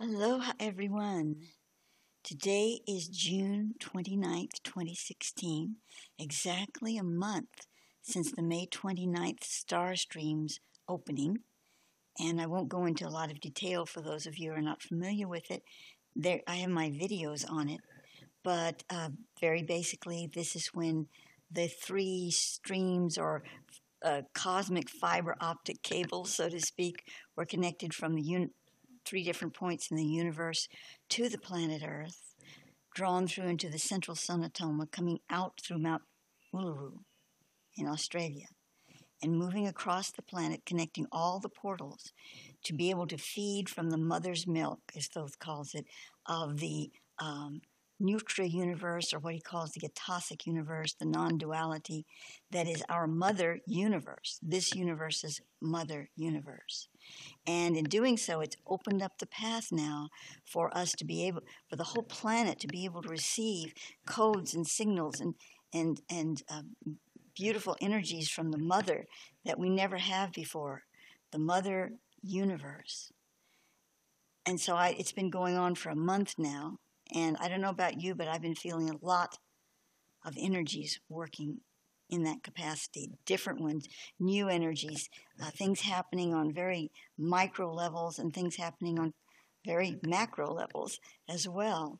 Aloha, everyone. Today is June 29th, 2016, exactly a month since the May 29th Star Stream's opening. And I won't go into a lot of detail for those of you who are not familiar with it. I have my videos on it. But very basically, this is when the three streams or cosmic fiber optic cables, so to speak, were connected from the three different points in the universe to the planet Earth, drawn through into the central sun atoma, coming out through Mount Uluru in Australia, and moving across the planet, connecting all the portals to be able to feed from the mother's milk, as Thoth calls it, of the Nutra universe, or what he calls the Atosic universe, the non-duality, that is our mother universe, this universe's mother universe. And in doing so, it's opened up the path now for us to be able, for the whole planet to be able to receive codes and signals and beautiful energies from the mother that we never have before, the mother universe. And so it's been going on for a month now. And I don't know about you, but I've been feeling a lot of energies working in that capacity, different ones, new energies, things happening on very micro levels and things happening on very macro levels as well.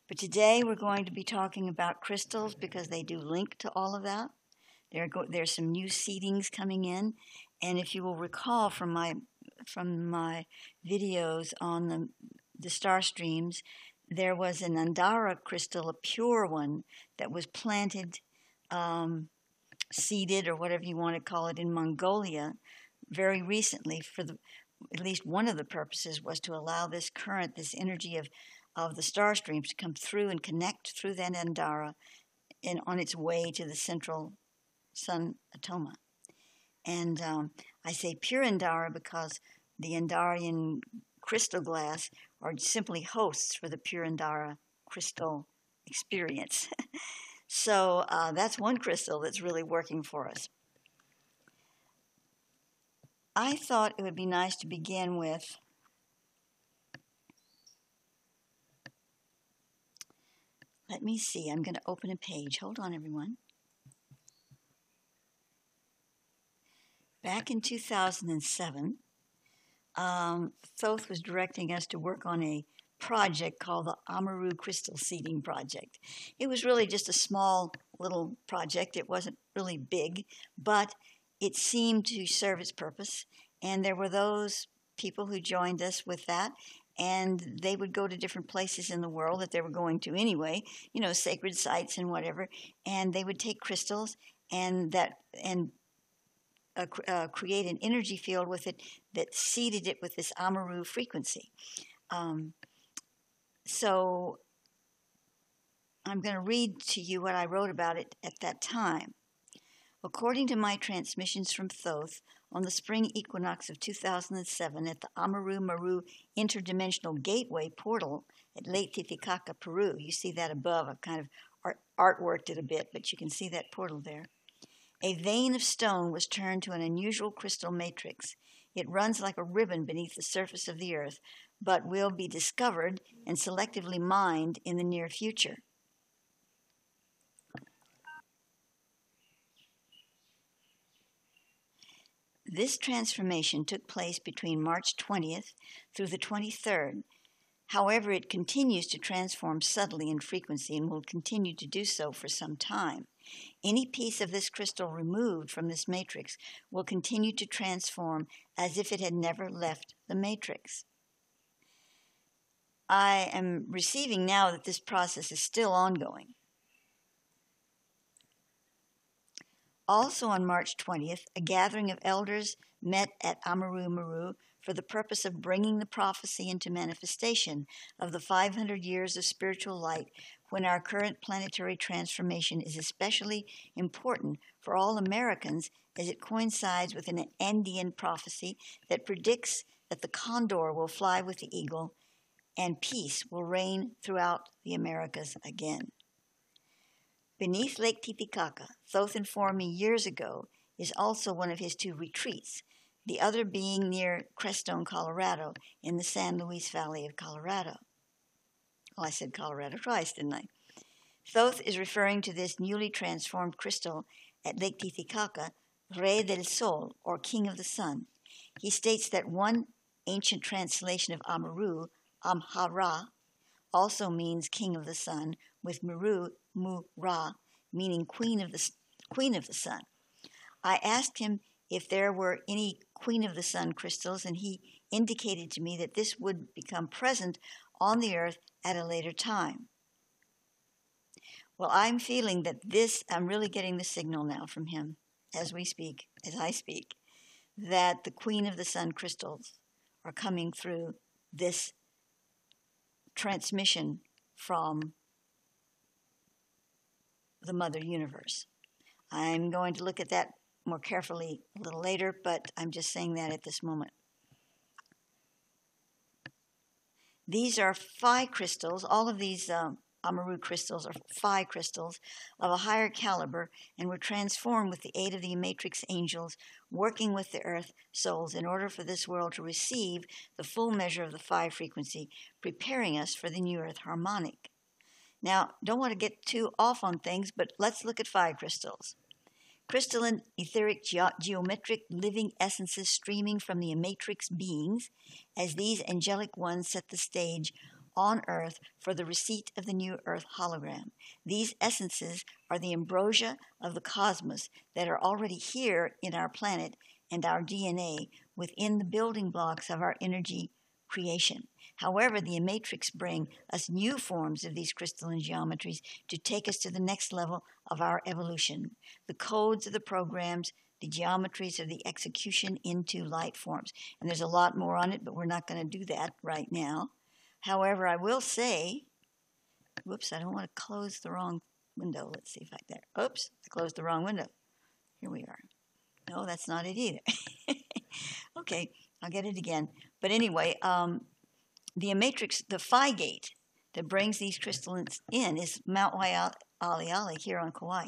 But today we're going to be talking about crystals because they do link to all of that. There's some new seedings coming in. And if you will recall from my videos on the star streams, there was an Andara crystal, a pure one, that was planted, seeded, or whatever you want to call it, in Mongolia very recently. At least one of the purposes was to allow this current, this energy of the star streams to come through and connect through that Andara on its way to the central sun atoma. And I say pure Andara because the Andarian crystal glass are simply hosts for the pure Andara crystal experience. So that's one crystal that's really working for us. I thought it would be nice to begin with let me see, I'm going to open a page. Hold on, everyone. Back in 2007, Thoth was directing us to work on a project called the Amaru Crystal Seeding Project. It was really just a small little project. It wasn't really big, but it seemed to serve its purpose. And there were those people who joined us with that, and they would go to different places in the world that they were going to anyway, sacred sites and whatever, and they would take crystals and create an energy field with it that seeded it with this Amaru frequency. So I'm going to read to you what I wrote about it at that time. According to my transmissions from Thoth on the spring equinox of 2007 at the Amaru-Maru Interdimensional Gateway portal at Lake Titicaca, Peru. You see that above. I've kind of artworked it a bit, but you can see that portal there. A vein of stone was turned to an unusual crystal matrix. It runs like a ribbon beneath the surface of the earth, but will be discovered and selectively mined in the near future. This transformation took place between March 20th through the 23rd. However, it continues to transform subtly in frequency and will continue to do so for some time. Any piece of this crystal removed from this matrix will continue to transform as if it had never left the matrix. I am receiving now that this process is still ongoing. Also on March 20th, a gathering of elders met at Amaru-Maru for the purpose of bringing the prophecy into manifestation of the 500 years of spiritual light, when our current planetary transformation is especially important for all Americans, as it coincides with an Andean prophecy that predicts that the condor will fly with the eagle and peace will reign throughout the Americas again. Beneath Lake Titicaca, Thoth informed me years ago, is also one of his two retreats, the other being near Crestone, Colorado, in the San Luis Valley of Colorado. Well, I said Colorado twice, didn't I? Thoth is referring to this newly transformed crystal at Lake Titicaca, Rey del Sol, or King of the Sun. He states that one ancient translation of Amaru, Amhara, also means King of the Sun, with Meru, Mu-Ra, meaning Queen of the Sun. I asked him if there were any Queen of the Sun crystals, and he indicated to me that this would become present on the earth at a later time. Well, I'm feeling that I'm really getting the signal now from him as I speak, that the Queen of the Sun crystals are coming through this transmission from the Mother Universe. I'm going to look at that more carefully a little later, but I'm just saying that at this moment. These are phi crystals. All of these Amaru crystals are phi crystals of a higher caliber and were transformed with the aid of the matrix angels working with the earth souls in order for this world to receive the full measure of the phi frequency, preparing us for the new earth harmonic. Now, don't want to get too off on things, but let's look at phi crystals. Crystalline, etheric, geometric living essences streaming from the matrix beings as these angelic ones set the stage on earth for the receipt of the new earth hologram. These essences are the ambrosia of the cosmos that are already here in our planet and our DNA within the building blocks of our energy creation. However, the matrix bring us new forms of these crystalline geometries to take us to the next level of our evolution. The codes of the programs, the geometries of the execution into light forms. And there's a lot more on it, but we're not going to do that right now. However, I will say, whoops, I don't want to close the wrong window. Let's see if oops, I closed the wrong window. Here we are. No, that's not it either. Okay, I'll get it again. But anyway, the matrix, the phi gate that brings these crystallines in is Mount Waialeale here on Kauai.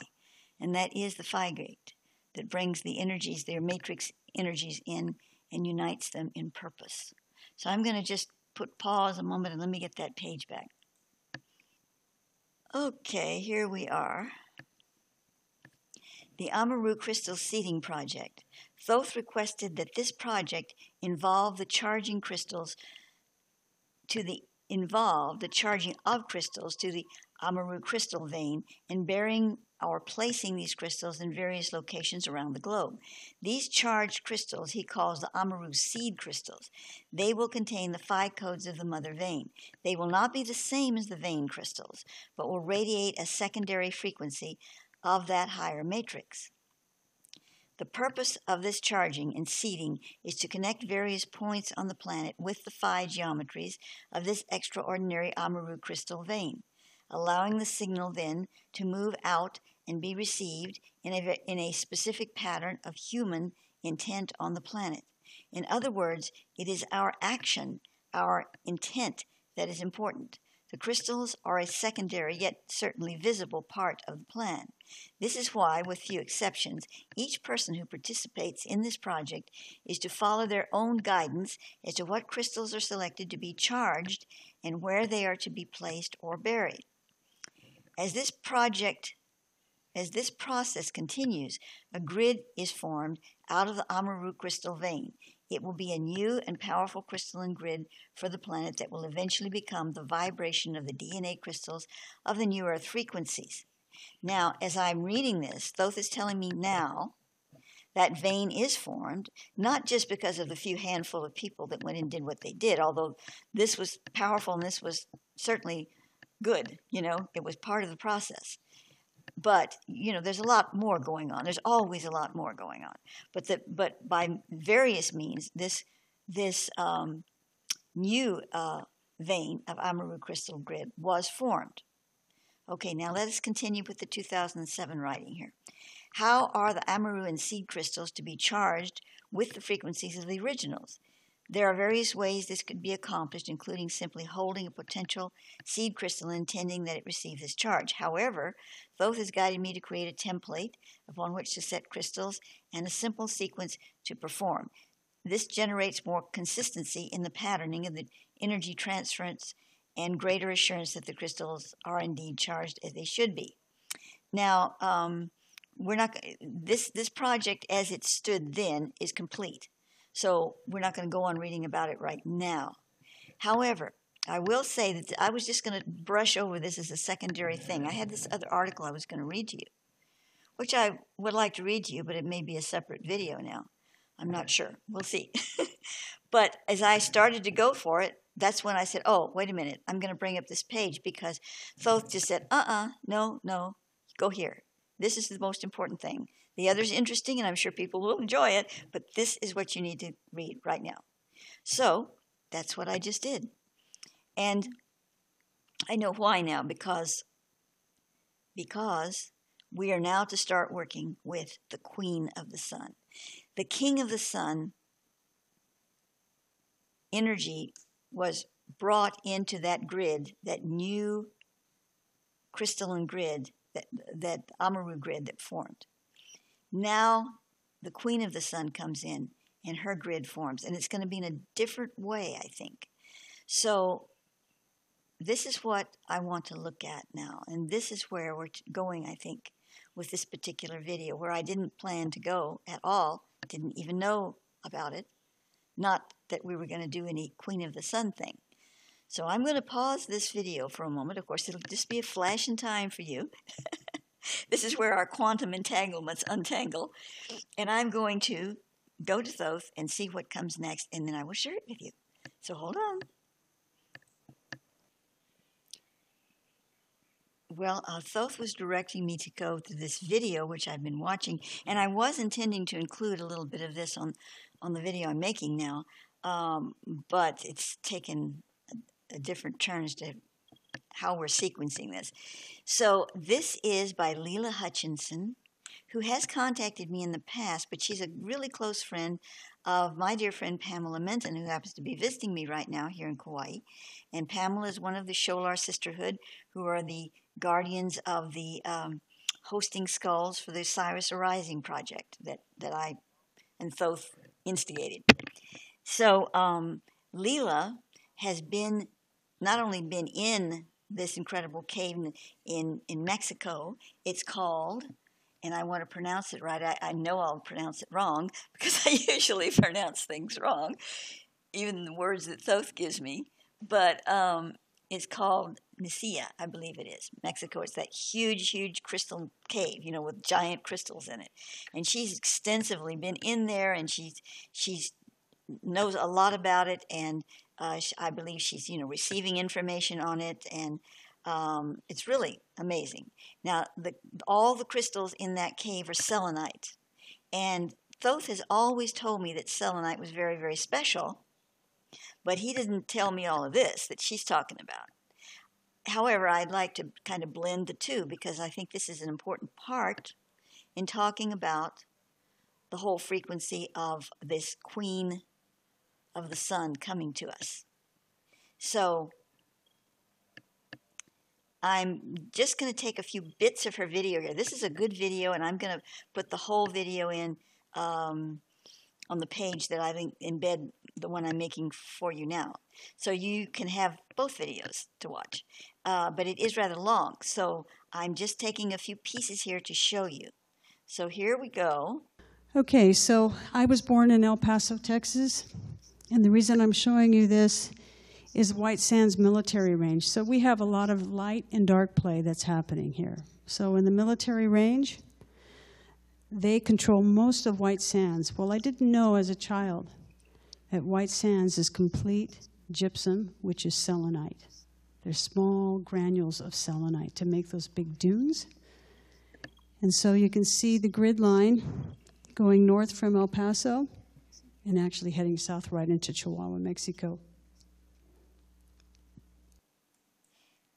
And that is the phi gate that brings the energies, their matrix energies in and unites them in purpose. So I'm going to just pause a moment and let me get that page back. Okay, here we are. The Amaru Crystal Seeding Project. Thoth requested that this project involve the charging of crystals to the Amaru crystal vein and bearing or placing these crystals in various locations around the globe. These charged crystals he calls the Amaru seed crystals. They will contain the phi codes of the mother vein. They will not be the same as the vein crystals, but will radiate a secondary frequency of that higher matrix. The purpose of this charging and seeding is to connect various points on the planet with the phi geometries of this extraordinary Amaru crystal vein, allowing the signal then to move out and be received in a specific pattern of human intent on the planet. In other words, it is our action, our intent, that is important. The crystals are a secondary yet certainly visible part of the plan. This is why, with few exceptions, each person who participates in this project is to follow their own guidance as to what crystals are selected to be charged and where they are to be placed or buried. As this process continues, a grid is formed out of the Amaru crystal vein. It will be a new and powerful crystalline grid for the planet that will eventually become the vibration of the DNA crystals of the new Earth frequencies. Now, as I'm reading this, Thoth is telling me now that vein is formed, not just because of the few handful of people that went and did what they did, although this was powerful and this was certainly good, it was part of the process. But, there's a lot more going on. There's always a lot more going on. But by various means, this new vein of Amaru crystal grid was formed. Okay, now let us continue with the 2007 writing here. How are the Amaru and seed crystals to be charged with the frequencies of the originals? There are various ways this could be accomplished, including simply holding a potential seed crystal and intending that it receive this charge. However, Thoth has guided me to create a template upon which to set crystals and a simple sequence to perform. this generates more consistency in the patterning of the energy transference and greater assurance that the crystals are indeed charged as they should be. Now, we're not this project as it stood then is complete, so we're not going to go on reading about it right now. However, I will say that I was just going to brush over this as a secondary thing. I had this other article I was going to read to you, which I would like to read to you, but it may be a separate video now. I'm not sure. We'll see. But as I started to go for it, that's when I said, oh, wait a minute. I'm going to bring up this page because Thoth just said, no, go here. This is the most important thing. The other's interesting, and I'm sure people will enjoy it, but this is what you need to read right now. So that's what I just did. And I know why now, because we are now to start working with the Queen of the Sun. The King of the Sun energy was brought into that grid, that new crystalline grid, that Amaru grid that formed. Now the Queen of the Sun comes in and her grid forms, and it's going to be in a different way, I think. So this is what I want to look at now, and this is where we're going, I think, with this particular video, where I didn't plan to go at all, didn't even know about it, not that we were going to do any Queen of the Sun thing. So I'm going to pause this video for a moment. Of course, it'll just be a flash in time for you. This is where our quantum entanglements untangle, and I'm going to go to Thoth and see what comes next, and then I will share it with you. So hold on. Well, Thoth was directing me to go to this video, which I've been watching, and I was intending to include a little bit of this on the video I'm making now, but it's taken a different turns to how we're sequencing this. So this is by Leela Hutchinson, who has contacted me in the past, but she's a really close friend of my dear friend Pamela Menton, who happens to be visiting me right now here in Kauai. And Pamela is one of the Sholar Sisterhood, who are the guardians of the hosting skulls for the Osiris Arising project that I and Thoth instigated. So Leela has not only been in this incredible cave in Mexico. It's called, and I want to pronounce it right. I know I'll pronounce it wrong because I usually pronounce things wrong, even the words that Thoth gives me. But it's called Nicaea, I believe it is. Mexico. It's that huge crystal cave, with giant crystals in it. And she's extensively been in there, and she's knows a lot about it, and I believe she's receiving information on it, and it's really amazing. Now all the crystals in that cave are selenite, and Thoth has always told me that selenite was very, very special, but he didn't tell me all of this that she's talking about. However, I'd like to kind of blend the two because I think this is an important part in talking about the whole frequency of this Queen of the Sun coming to us. So I'm just going to take a few bits of her video here. This is a good video, and I'm going to put the whole video in on the page that I embed the one I'm making for you now. So you can have both videos to watch. But it is rather long, so I'm just taking a few pieces here to show you. So here we go. Okay, so I was born in El Paso, Texas. And the reason I'm showing you this is White Sands military range. So we have a lot of light and dark play that's happening here. So in the military range, they control most of White Sands. Well, I didn't know as a child that White Sands is complete gypsum, which is selenite. There's small granules of selenite to make those big dunes. And so you can see the grid line going north from El Paso and actually heading south right into Chihuahua, Mexico.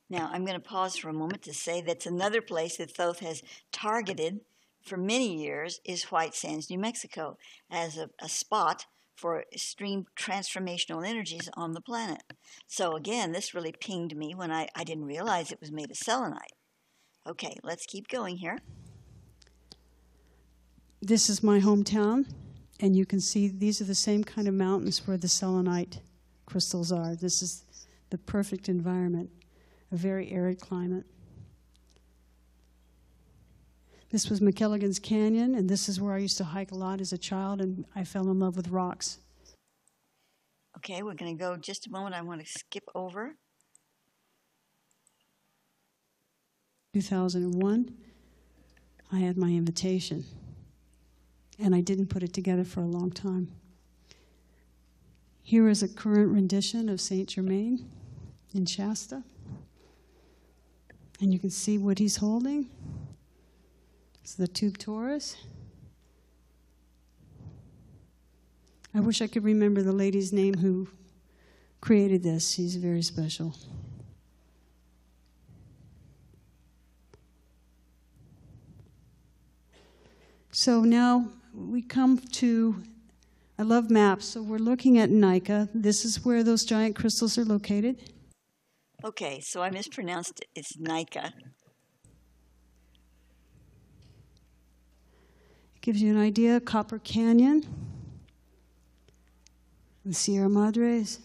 Now, I'm going to pause for a moment to say that's another place that Thoth has targeted for many years is White Sands, New Mexico, as a spot for extreme transformational energies on the planet. So again, this really pinged me when I didn't realize it was made of selenite. Okay, let's keep going here. This is my hometown. And you can see these are the same kind of mountains where the selenite crystals are. This is the perfect environment, a very arid climate. This was McElligan's Canyon, and this is where I used to hike a lot as a child, and I fell in love with rocks. Okay, we're going to go just a moment. I want to skip over. 2001, I had my invitation, and I didn't put it together for a long time. Here is a current rendition of Saint Germain in Shasta, and you can see what he's holding. It's the tube torus. I wish I could remember the lady's name who created this. She's very special. So now we come to, I love maps, so we're looking at NEAAF. This is where those giant crystals are located. Okay, so I mispronounced it. It's NEAAF. Gives you an idea, Copper Canyon, the Sierra Madres.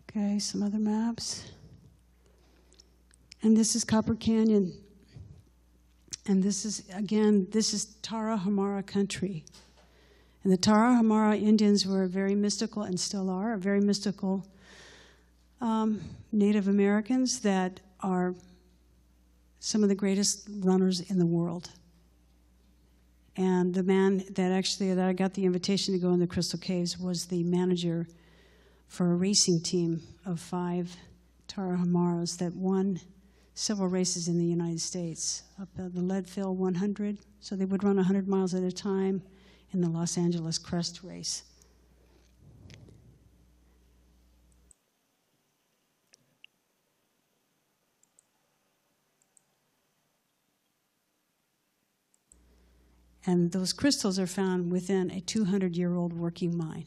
Okay, some other maps. And this is Copper Canyon. And this is, again, this is Tarahumara country. And the Tarahumara Indians were very mystical, and still are, very mystical Native Americans that are some of the greatest runners in the world. And the man that I got the invitation to go in the Crystal Caves was the manager for a racing team of 5 Tarahumaras that won several races in the United States, up at the Leadville 100. So they would run 100 miles at a time in the Los Angeles Crest race. And those crystals are found within a 200-year-old working mine.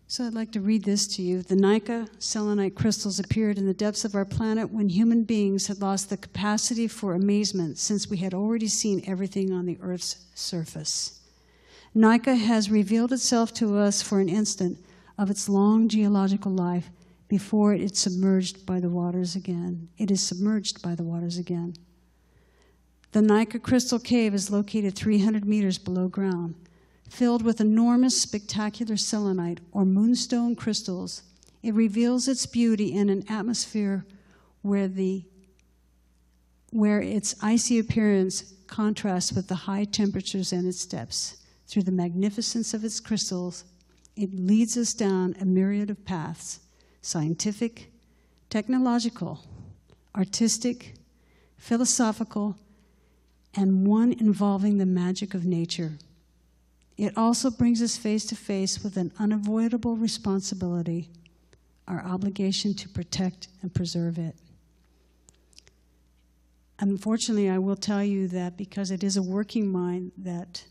So I'd like to read this to you. The NEAAF selenite crystals appeared in the depths of our planet when human beings had lost the capacity for amazement, since we had already seen everything on the Earth's surface. NEAAF has revealed itself to us for an instant of its long geological life before it is submerged by the waters again. It is submerged by the waters again. The NEAAF crystal cave is located 300 meters below ground. Filled with enormous, spectacular selenite or moonstone crystals, it reveals its beauty in an atmosphere where its icy appearance contrasts with the high temperatures in its depths. Through the magnificence of its crystals, it leads us down a myriad of paths: scientific, technological, artistic, philosophical, and one involving the magic of nature. It also brings us face to face with an unavoidable responsibility, our obligation to protect and preserve it. Unfortunately, I will tell you that because it is a working mine that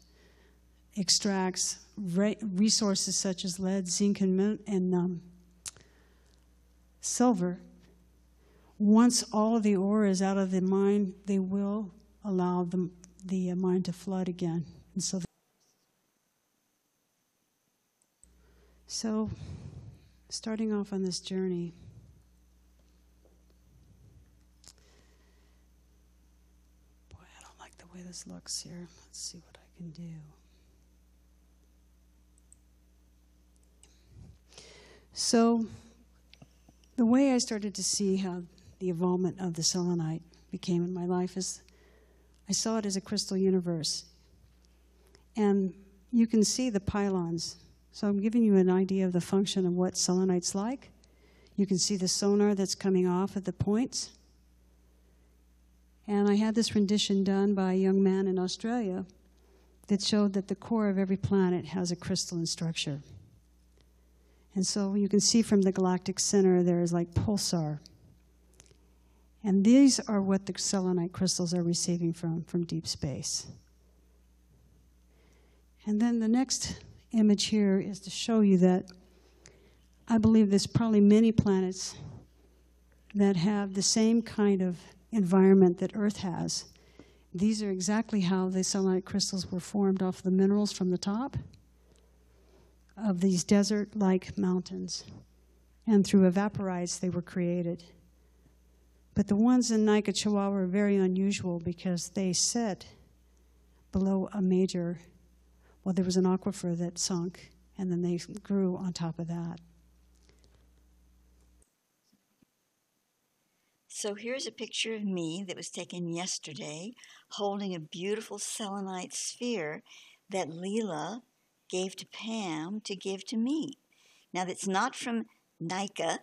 extracts resources such as lead, zinc, and silver, once all of the ore is out of the mine, they will allow the mine to flood again. And so, starting off on this journey, boy, I don't like the way this looks here. Let's see what I can do. So, the way I started to see how the involvement of the selenite became in my life is I saw it as a crystal universe. And you can see the pylons. So I'm giving you an idea of the function of what selenite's like. You can see the sonar that's coming off at the points. And I had this rendition done by a young man in Australia that showed that the core of every planet has a crystalline structure. And so you can see from the galactic center there is like pulsar. And these are what the selenite crystals are receiving from deep space. And then the next image here is to show you that I believe there's probably many planets that have the same kind of environment that Earth has. These are exactly how the selenite crystals were formed off the minerals from the top of these desert-like mountains. And through evaporites, they were created. But the ones in Nika, Chihuahua are very unusual because they set below a major, well, there was an aquifer that sunk, and then they grew on top of that. So here's a picture of me that was taken yesterday holding a beautiful selenite sphere that Leela gave to Pam to give to me. Now that's not from Nika,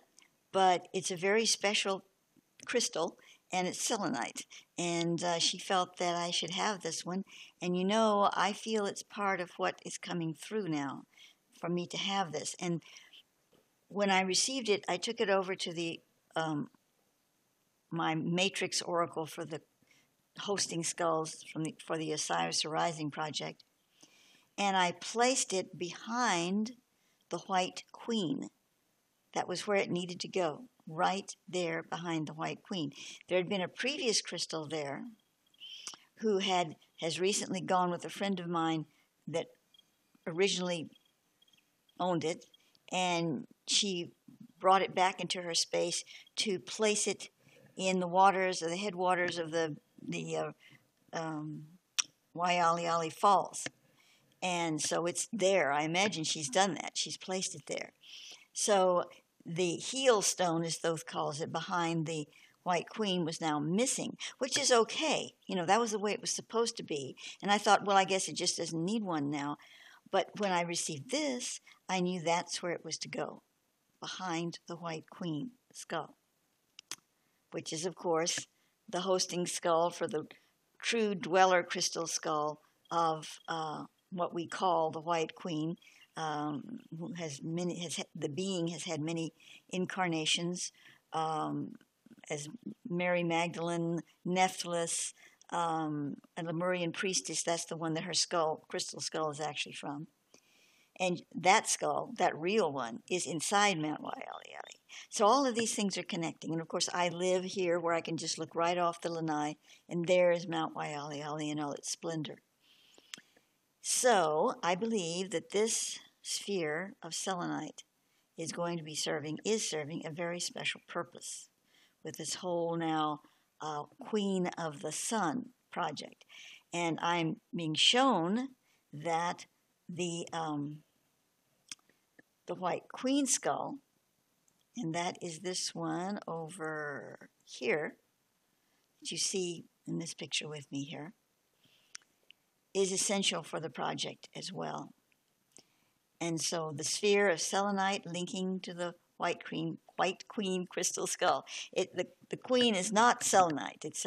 but it's a very special crystal and it's selenite. And she felt that I should have this one. And you know, I feel it's part of what is coming through now for me to have this. And when I received it, I took it over to the my matrix oracle for the hosting skulls for the Osiris Arising project, and I placed it behind the White Queen. That was where it needed to go, right there behind the White Queen. There had been a previous crystal there who has recently gone with a friend of mine that originally owned it, and she brought it back into her space to place it in the waters, or the headwaters of the Waialeale Falls. And so it's there. I imagine she's done that. She's placed it there. So the heel stone, as Thoth calls it, behind the White Queen was now missing, which is okay. You know, that was the way it was supposed to be. And I thought, well, I guess it just doesn't need one now. But when I received this, I knew that's where it was to go, behind the White Queen skull, which is, of course, the hosting skull for the true dweller crystal skull of what we call the White Queen, who the being has had many incarnations, as Mary Magdalene, Nephthys, and Lemurian priestess. That's the one that her crystal skull is actually from. And that skull, that real one, is inside Mount Waialeale. So all of these things are connecting. And of course, I live here where I can just look right off the lanai, and there is Mount Waialeale in all its splendor. So I believe that this sphere of selenite is serving a very special purpose with this whole now Queen of the Sun project. And I'm being shown that the White Queen skull, and that is this one over here that you see in this picture with me here, is essential for the project as well. And so the sphere of selenite linking to the White Queen crystal skull. The queen is not selenite. It's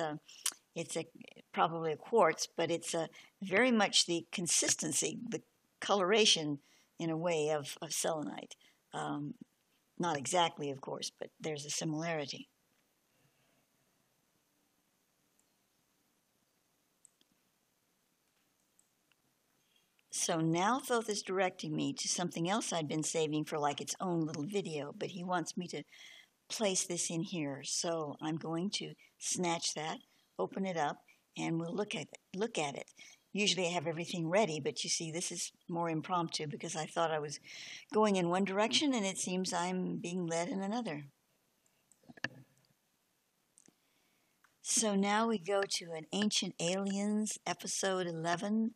probably a quartz, but it's very much the consistency, the coloration in a way of selenite. Not exactly, of course, but there's a similarity. So now Thoth is directing me to something else I'd been saving for like its own little video, but he wants me to place this in here. So I'm going to snatch that, open it up, and we'll look at it. Usually I have everything ready, but you see, this is more impromptu because I thought I was going in one direction, and it seems I'm being led in another. So now we go to an Ancient Aliens, episode 11,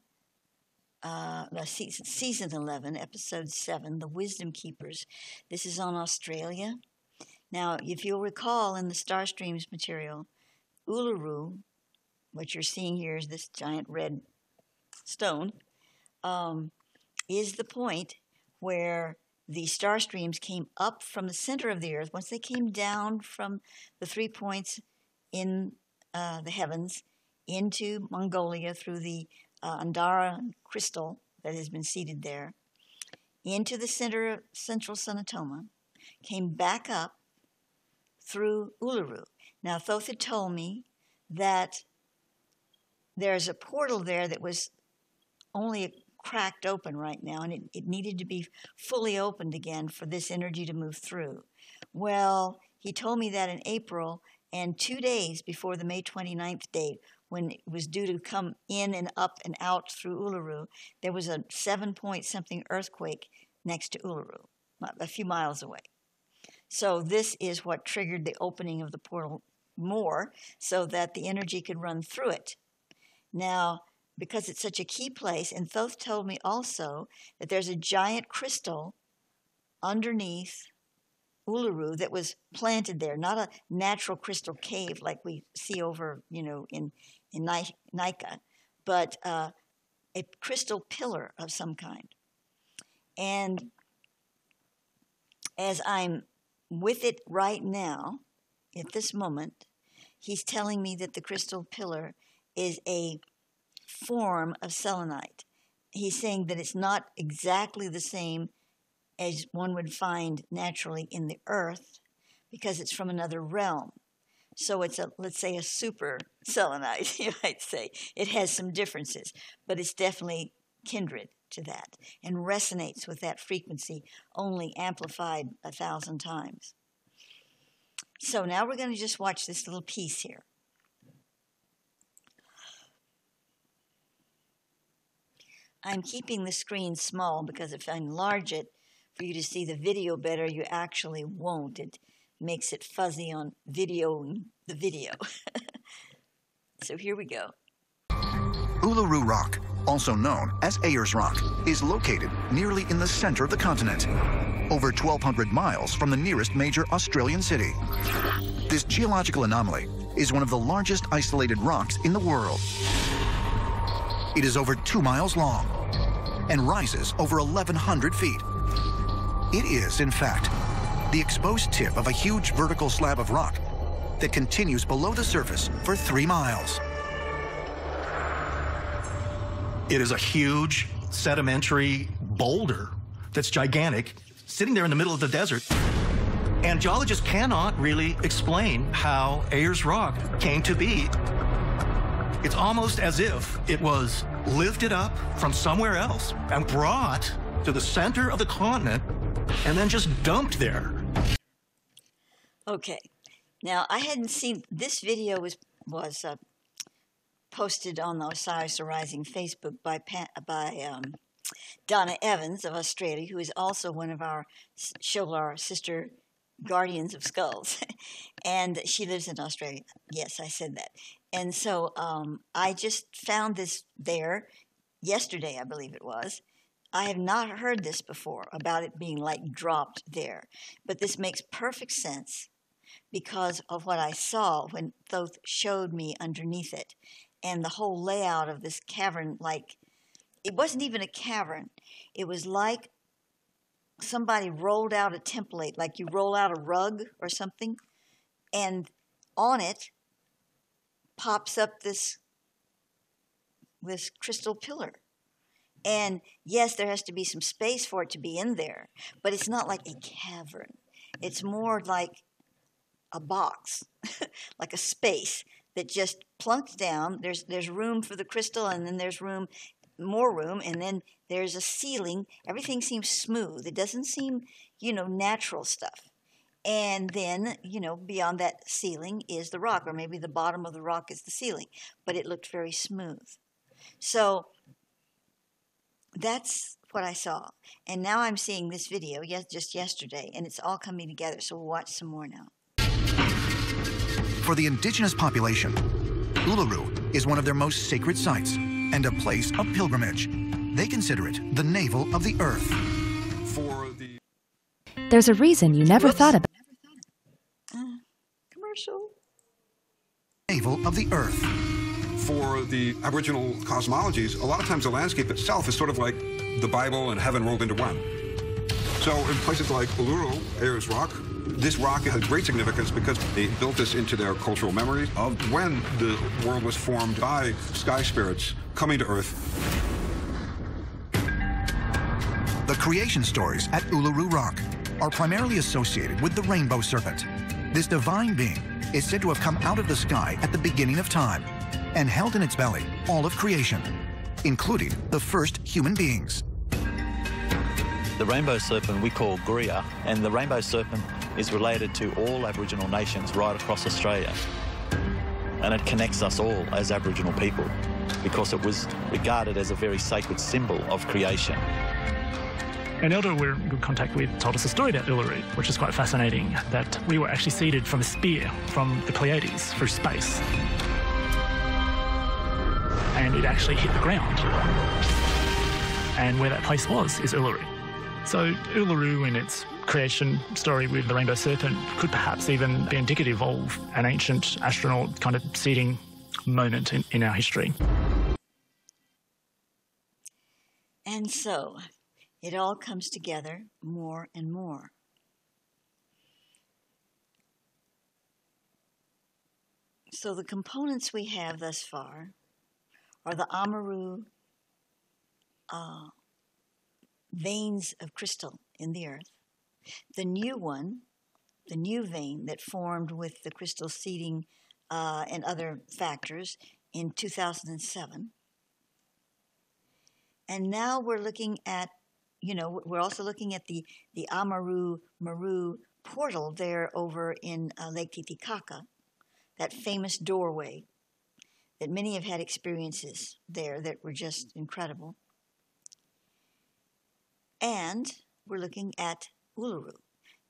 season 11, episode 7, The Wisdom Keepers. This is on Australia. Now, if you'll recall in the Star Streams material, Uluru, what you're seeing here is this giant red stone, is the point where the star streams came up from the center of the earth. Once they came down from the 3 points in the heavens into Mongolia through the Andara crystal that has been seated there, into the central Sunatoma, came back up through Uluru. Now, Thoth had told me that there's a portal there that was only cracked open right now, and it needed to be fully opened again for this energy to move through. Well, he told me that in April, and 2 days before the May 29th date, when it was due to come in and up and out through Uluru, there was a 7-point-something earthquake next to Uluru, a few miles away. So this is what triggered the opening of the portal more, so that the energy could run through it. Now, because it's such a key place, and Thoth told me also that there's a giant crystal underneath Uluru that was planted there, not a natural crystal cave like we see over, in Nika, but a crystal pillar of some kind. And as I'm with it right now, at this moment, he's telling me that the crystal pillar is a form of selenite. He's saying that it's not exactly the same as one would find naturally in the earth, because it's from another realm. So it's let's say a super selenite, you might say. It has some differences, but it's definitely kindred to that and resonates with that frequency, only amplified 1,000 times. So now we're going to just watch this little piece here. I'm keeping the screen small because if I enlarge it for you to see the video better, you actually won't. It makes it fuzzy on videoing the video. So here we go. Uluru Rock, also known as Ayers Rock, is located nearly in the center of the continent, over 1,200 miles from the nearest major Australian city. This geological anomaly is one of the largest isolated rocks in the world. It is over 2 miles long and rises over 1,100 feet. It is, in fact, the exposed tip of a huge vertical slab of rock that continues below the surface for 3 miles. It is a huge sedimentary boulder that's gigantic, sitting there in the middle of the desert. And geologists cannot really explain how Ayers Rock came to be. It's almost as if it was lifted up from somewhere else and brought to the center of the continent and then just dumped there. Okay. Now, I hadn't seen this video was posted on the Osiris Arising Facebook by Donna Evans of Australia, who is also one of our Sholar sister guardians of skulls. And she lives in Australia. Yes, I said that. And so I just found this there yesterday, I believe it was. I have not heard this before about it being like dropped there. But this makes perfect sense because of what I saw when Thoth showed me underneath it. And the whole layout of this cavern, like, it wasn't even a cavern. It was like somebody rolled out a template, like you roll out a rug or something, and on it pops up this crystal pillar. And yes, there has to be some space for it to be in there, but it's not like a cavern. It's more like a box, like a space that just plunks down. There's room for the crystal, and then there's more room, and then there's a ceiling. Everything seems smooth. It doesn't seem, natural stuff. And then, beyond that ceiling is the rock, or maybe the bottom of the rock is the ceiling, but it looked very smooth. So that's what I saw. And now I'm seeing this video, just yesterday, and it's all coming together. So we'll watch some more now. For the indigenous population, Uluru is one of their most sacred sites and a place of pilgrimage. They consider it the navel of the earth. There's a reason you never thought about Commercial. Navel of the earth. For the Aboriginal cosmologies, a lot of times the landscape itself is sort of like the Bible and heaven rolled into one. So in places like Uluru, Ayers Rock, this rock has great significance because they built this into their cultural memories of when the world was formed by sky spirits coming to Earth. The creation stories at Uluru Rock are primarily associated with the rainbow serpent. This divine being is said to have come out of the sky at the beginning of time and held in its belly all of creation. including the first human beings. The rainbow serpent we call Guria, and the rainbow serpent is related to all Aboriginal nations right across Australia. And it connects us all as Aboriginal people because it was regarded as a very sacred symbol of creation. An elder we're in good contact with told us a story about Uluru, which is quite fascinating, that we were actually seeded from a spear from the Pleiades through space. And it actually hit the ground. And where that place was is Uluru. So Uluru, in its creation story with the rainbow serpent, could perhaps even be indicative of an ancient astronaut kind of seeding moment in our history. And so it all comes together more and more. So the components we have thus far are the Amaru veins of crystal in the earth. The new one, the new vein that formed with the crystal seeding and other factors in 2007. And now we're looking at, we're also looking at the Amaru-Maru portal there over in Lake Titicaca, that famous doorway that many have had experiences there that were just incredible. And we're looking at Uluru.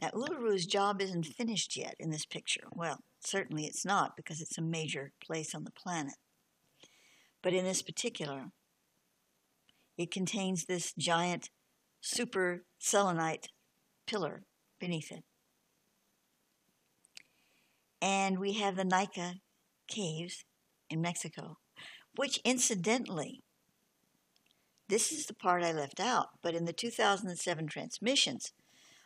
Now, Uluru's job isn't finished yet in this picture. Well, certainly it's not, because it's a major place on the planet. But in this particular, it contains this giant super selenite pillar beneath it. And we have the Nika caves in Mexico, which incidentally, this is the part I left out, but in the 2007 transmissions,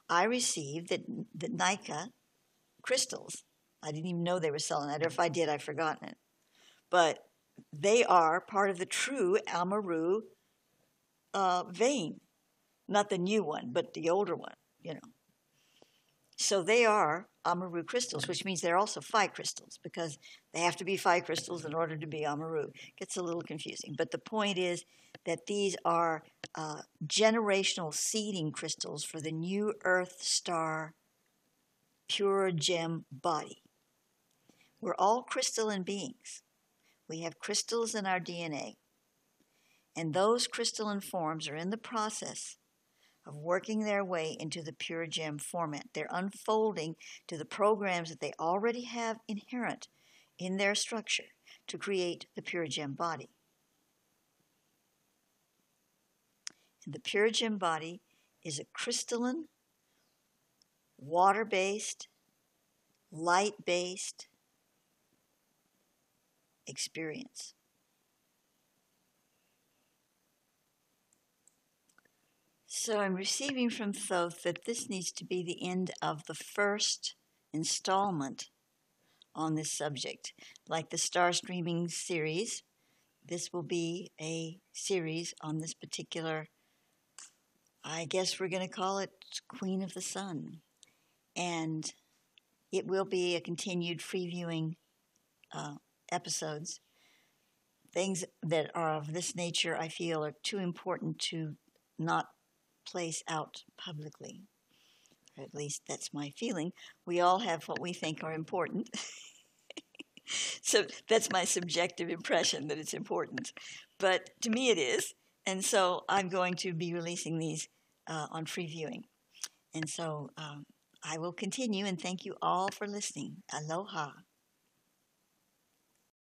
I received that the Nika crystals, I didn't even know they were selenite, or if I did, I've forgotten it, but they are part of the true Amaru vein, not the new one, but the older one, So they are Amaru crystals, which means they're also Phi crystals, because they have to be Phi crystals in order to be Amaru. Gets a little confusing, but the point is that these are generational seeding crystals for the new Earth star pure gem body. We're all crystalline beings. We have crystals in our DNA, and those crystalline forms are in the process of working their way into the pure gem format. They're unfolding to the programs that they already have inherent in their structure to create the pure gem body. And the pure gem body is a crystalline, water-based, light-based experience. So I'm receiving from Thoth that this needs to be the end of the first installment on this subject. Like the Star Streaming series, this will be a series on this particular, I guess we're going to call it Queen of the Sun. And it will be a continued free viewing episodes. Things that are of this nature, I feel, are too important to not place out publicly. Or at least that's my feeling. We all have what we think are important. So that's my subjective impression that it's important. But to me it is. And so I'm going to be releasing these on free viewing. And so I will continue, and thank you all for listening. Aloha.